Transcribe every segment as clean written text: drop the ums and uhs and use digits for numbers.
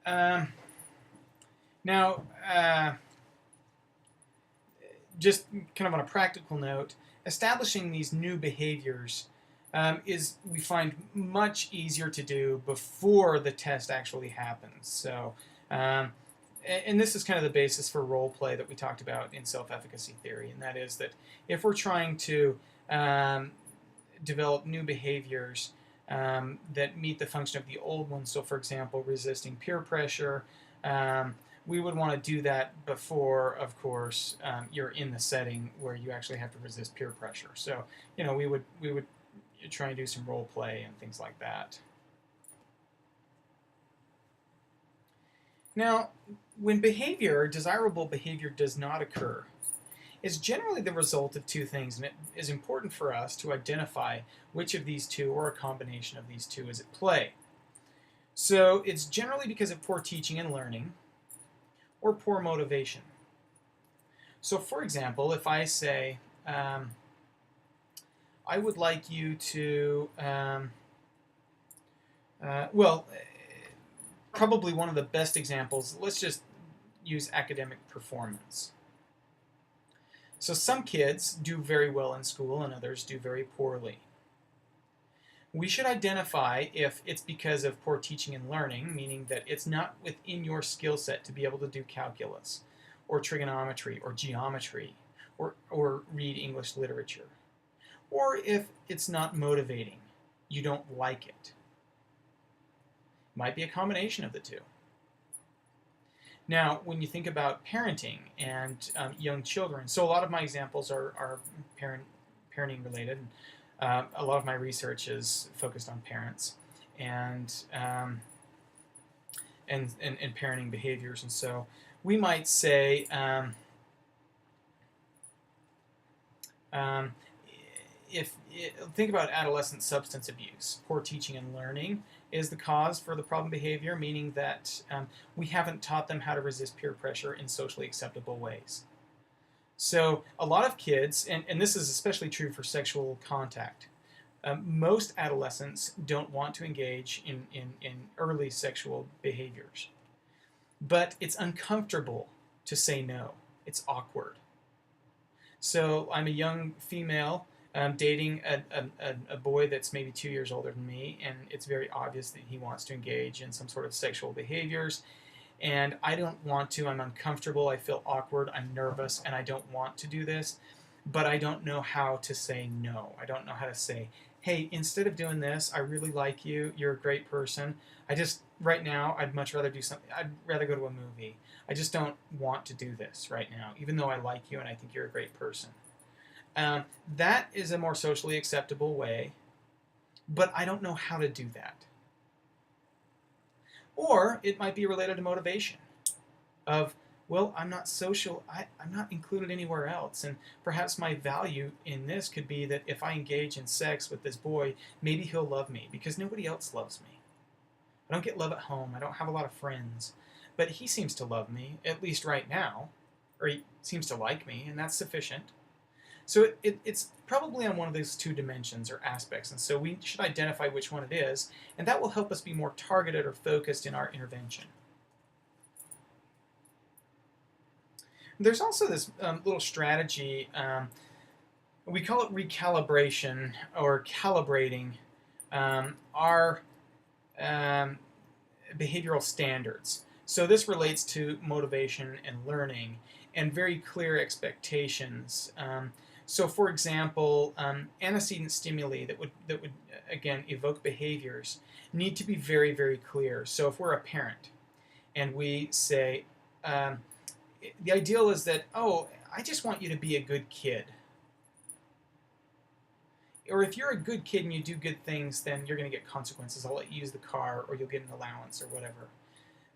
Um, now, just kind of on a practical note, establishing these new behaviors is, we find, much easier to do before the test actually happens. So, and this is kind of the basis for role play that we talked about in self-efficacy theory, and that is that if we're trying to develop new behaviors that meet the function of the old ones, so for example, resisting peer pressure, we would want to do that before, of course, you're in the setting where you actually have to resist peer pressure. So, we would try and do some role play and things like that. Now, when desirable behavior does not occur, it's generally the result of two things, and it is important for us to identify which of these two or a combination of these two is at play. So it's generally because of poor teaching and learning or poor motivation. So for example, if I say, I would like you to, probably one of the best examples, let's just use academic performance. So some kids do very well in school and others do very poorly. We should identify if it's because of poor teaching and learning, meaning that it's not within your skill set to be able to do calculus or trigonometry or geometry or read English literature. Or if it's not motivating, you don't like it. Might be a combination of the two. Now, when you think about parenting and young children, so a lot of my examples are parenting related. A lot of my research is focused on parents and parenting behaviors, and so we might say think about adolescent substance abuse. Poor teaching and learning is the cause for the problem behavior, meaning that we haven't taught them how to resist peer pressure in socially acceptable ways. So a lot of kids, and this is especially true for sexual contact, most adolescents don't want to engage in early sexual behaviors. But it's uncomfortable to say no. It's awkward. So I'm a young female dating a boy that's maybe 2 years older than me, and it's very obvious that he wants to engage in some sort of sexual behaviors. And I don't want to. I'm uncomfortable. I feel awkward. I'm nervous, and I don't want to do this. But I don't know how to say no. I don't know how to say, hey, instead of doing this, I really like you. You're a great person. Right now, I'd much rather do something. I'd rather go to a movie. I just don't want to do this right now, even though I like you and I think you're a great person. That is a more socially acceptable way, but I don't know how to do that. Or it might be related to motivation of, well, I'm not social, I'm not included anywhere else, and perhaps my value in this could be that if I engage in sex with this boy, maybe he'll love me because nobody else loves me. I don't get love at home, I don't have a lot of friends, but he seems to love me, at least right now, or he seems to like me, and that's sufficient. So it's probably on one of those two dimensions or aspects, and so we should identify which one it is, and that will help us be more targeted or focused in our intervention. There's also this little strategy, we call it recalibration or calibrating our behavioral standards. So this relates to motivation and learning and very clear expectations. So, for example, antecedent stimuli that would again evoke behaviors need to be very, very clear. So, if we're a parent and we say, the ideal is that, oh, I just want you to be a good kid. Or if you're a good kid and you do good things, then you're going to get consequences. I'll let you use the car, or you'll get an allowance, or whatever.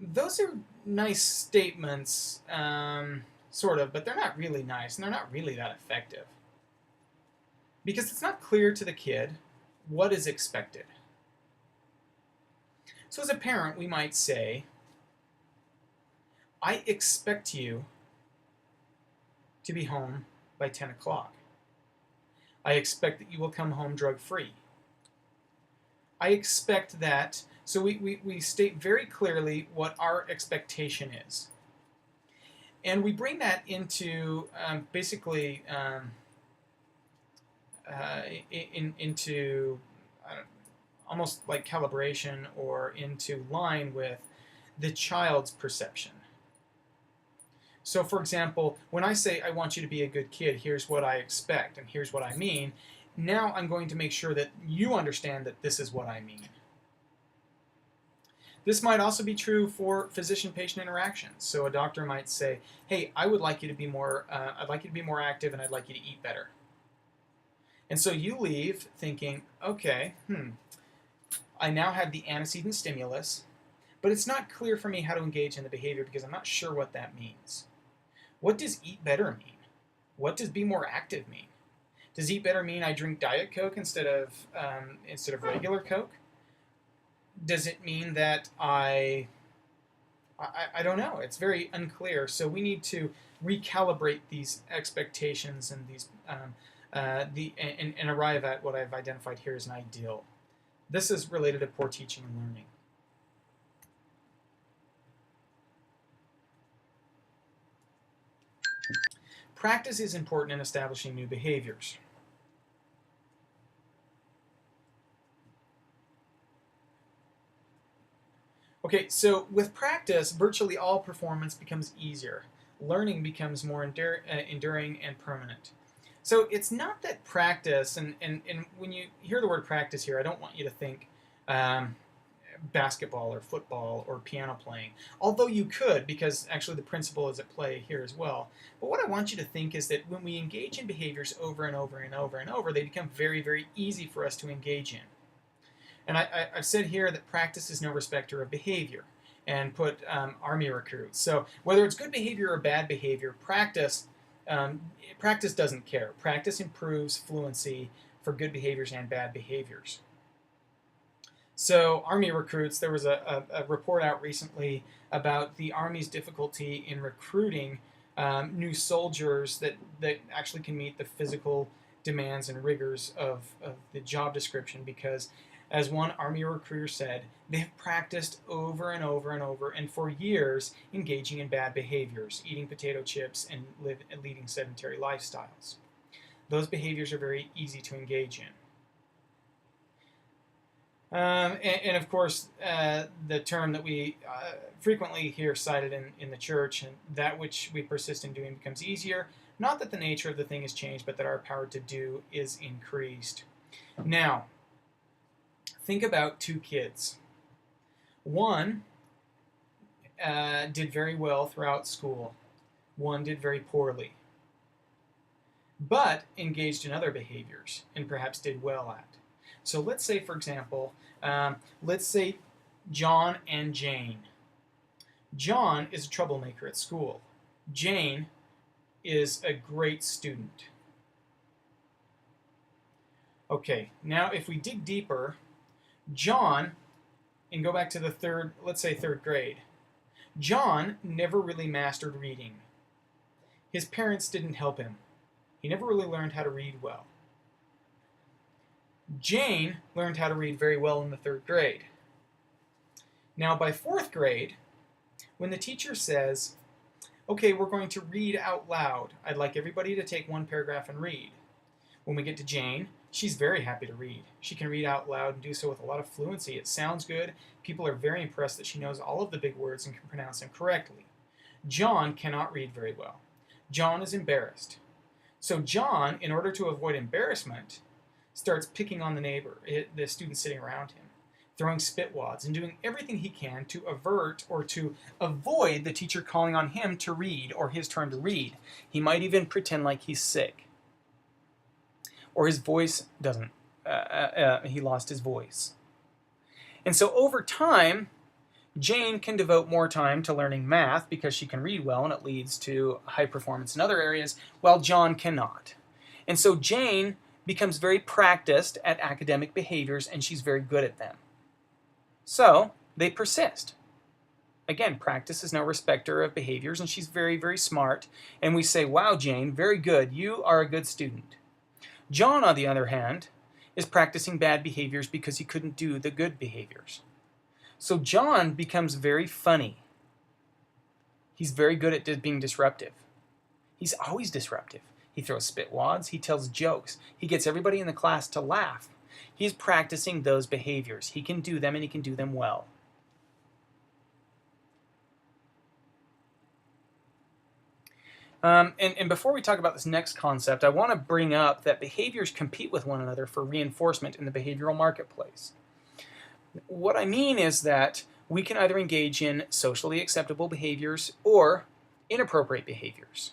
Those are nice statements, sort of, but they're not really nice, and they're not really that effective. Because it's not clear to the kid what is expected. So as a parent, we might say, I expect you to be home by 10 o'clock. I expect that you will come home drug-free. I expect that So we state very clearly what our expectation is. And we bring that into basically into almost like calibration or into line with the child's perception. So, for example, when I say I want you to be a good kid, here's what I expect and here's what I mean, now I'm going to make sure that you understand that this is what I mean. This might also be true for physician-patient interactions. So a doctor might say, "Hey, I would like you to be more. I'd like you to be more active, and I'd like you to eat better." And so you leave thinking, "Okay, I now have the antecedent stimulus, but it's not clear for me how to engage in the behavior because I'm not sure what that means. What does eat better mean? What does be more active mean? Does eat better mean I drink Diet Coke instead of regular Coke? Does it mean that I don't know. It's very unclear. So we need to recalibrate these expectations and these and arrive at what I've identified here as an ideal. This is related to poor teaching and learning. Practice is important in establishing new behaviors. Okay, so with practice, virtually all performance becomes easier. Learning becomes more enduring and permanent. So it's not that practice, and when you hear the word practice here, I don't want you to think basketball or football or piano playing, although you could, because actually the principle is at play here as well. But what I want you to think is that when we engage in behaviors over and over and over and over, they become very, very easy for us to engage in. And I've said here that practice is no respecter of behavior, and put Army recruits. So whether it's good behavior or bad behavior, practice doesn't care. Practice improves fluency for good behaviors and bad behaviors. So Army recruits, there was a report out recently about the Army's difficulty in recruiting new soldiers that actually can meet the physical demands and rigors of the job description, because as one Army recruiter said, they have practiced over and over and over and for years engaging in bad behaviors, eating potato chips and leading sedentary lifestyles. Those behaviors are very easy to engage in. And of course, the term that we frequently hear cited in the church, and that which we persist in doing becomes easier. Not that the nature of the thing has changed, but that our power to do is increased. Now, think about two kids. One did very well throughout school. One did very poorly, but engaged in other behaviors and perhaps did well at. So let's say, for example, let's say John and Jane. John is a troublemaker at school. Jane is a great student. Okay, now if we dig deeper, John, and go back to the third grade, John never really mastered reading. His parents didn't help him. He never really learned how to read well. Jane learned how to read very well in the third grade. Now by fourth grade, when the teacher says, okay, we're going to read out loud, I'd like everybody to take one paragraph and read. When we get to Jane, she's very happy to read. She can read out loud and do so with a lot of fluency. It sounds good. People are very impressed that she knows all of the big words and can pronounce them correctly. John cannot read very well. John is embarrassed. So John, in order to avoid embarrassment, starts picking on the students sitting around him, throwing spitwads and doing everything he can to avert or to avoid the teacher calling on him to read or his turn to read. He might even pretend like he's sick. Or his voice doesn't, he lost his voice. And so over time, Jane can devote more time to learning math because she can read well and it leads to high performance in other areas, while John cannot. And so Jane becomes very practiced at academic behaviors and she's very good at them. So they persist. Again, practice is no respecter of behaviors and she's very, very smart. And we say, wow, Jane, very good. You are a good student. John, on the other hand, is practicing bad behaviors because he couldn't do the good behaviors. So John becomes very funny. He's very good at being disruptive. He's always disruptive. He throws spitwads, he tells jokes, he gets everybody in the class to laugh. He's practicing those behaviors. He can do them, and he can do them well. And before we talk about this next concept, I want to bring up that behaviors compete with one another for reinforcement in the behavioral marketplace. What I mean is that we can either engage in socially acceptable behaviors or inappropriate behaviors.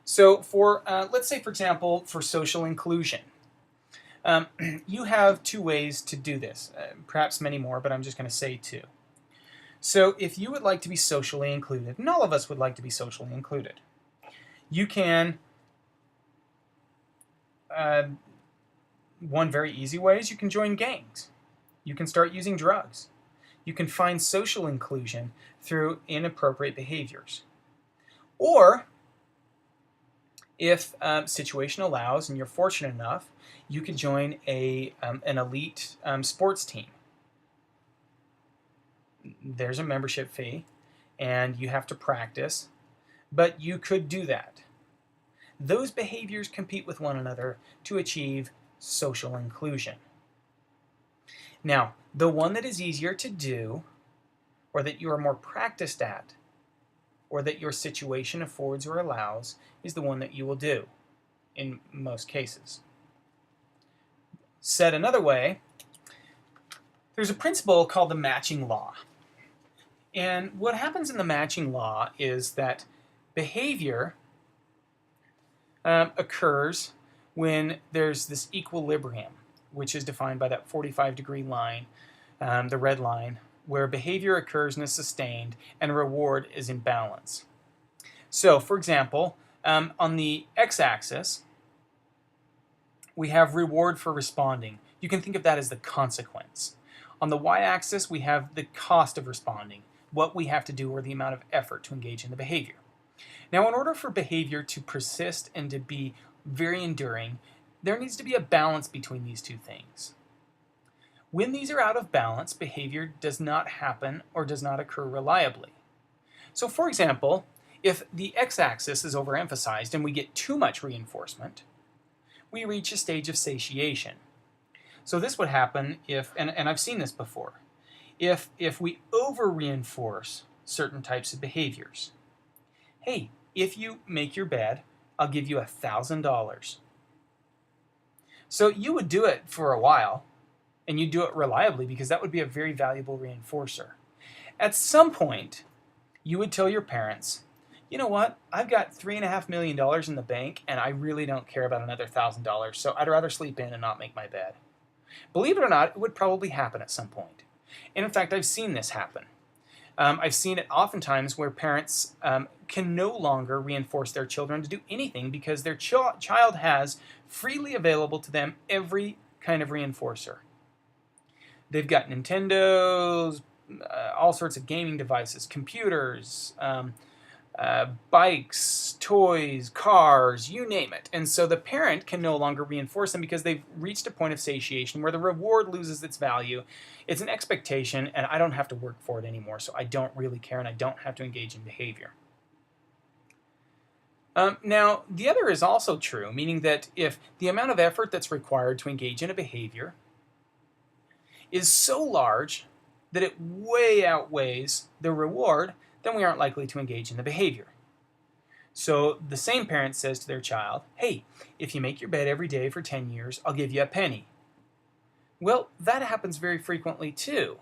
So let's say, for example, for social inclusion, you have two ways to do this, perhaps many more, but I'm just going to say two. So if you would like to be socially included, and all of us would like to be socially included, you can, one very easy way is you can join gangs. You can start using drugs. You can find social inclusion through inappropriate behaviors. Or, if situation allows and you're fortunate enough, you could join an elite sports team. There's a membership fee, and you have to practice, but you could do that. Those behaviors compete with one another to achieve social inclusion. Now, the one that is easier to do, or that you are more practiced at, or that your situation affords or allows, is the one that you will do in most cases. Said another way, there's a principle called the matching law. And what happens in the matching law is that behavior occurs when there's this equilibrium, which is defined by that 45-degree line, the red line, where behavior occurs and is sustained and reward is in balance. So, for example, on the x-axis, we have reward for responding. You can think of that as the consequence. On the y-axis, we have the cost of responding, what we have to do or the amount of effort to engage in the behavior. Now, in order for behavior to persist and to be very enduring, there needs to be a balance between these two things. When these are out of balance, behavior does not happen or does not occur reliably. So, for example, if the x-axis is overemphasized and we get too much reinforcement, we reach a stage of satiation. So this would happen if, and I've seen this before, if we over-reinforce certain types of behaviors. Hey, if you make your bed, I'll give you $1,000. So you would do it for a while, and you do it reliably because that would be a very valuable reinforcer. At some point, you would tell your parents, you know what, I've got $3.5 million in the bank, and I really don't care about another $1,000, so I'd rather sleep in and not make my bed. Believe it or not, it would probably happen at some point. And in fact, I've seen this happen. I've seen it oftentimes where parents can no longer reinforce their children to do anything because their child has freely available to them every kind of reinforcer. They've got Nintendos, all sorts of gaming devices, computers, bikes, toys, cars, you name it. And so the parent can no longer reinforce them because they've reached a point of satiation where the reward loses its value. It's an expectation, and I don't have to work for it anymore, so I don't really care, and I don't have to engage in behavior. Now, the other is also true, meaning that if the amount of effort that's required to engage in a behavior is so large that it way outweighs the reward, then we aren't likely to engage in the behavior. So the same parent says to their child, hey, if you make your bed every day for 10 years, I'll give you a penny. Well, that happens very frequently too.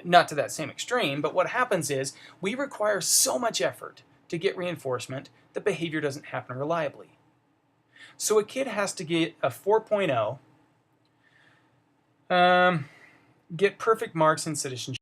Not to that same extreme, but what happens is we require so much effort to get reinforcement that behavior doesn't happen reliably. So a kid has to get a 4.0, get perfect marks in citizenship,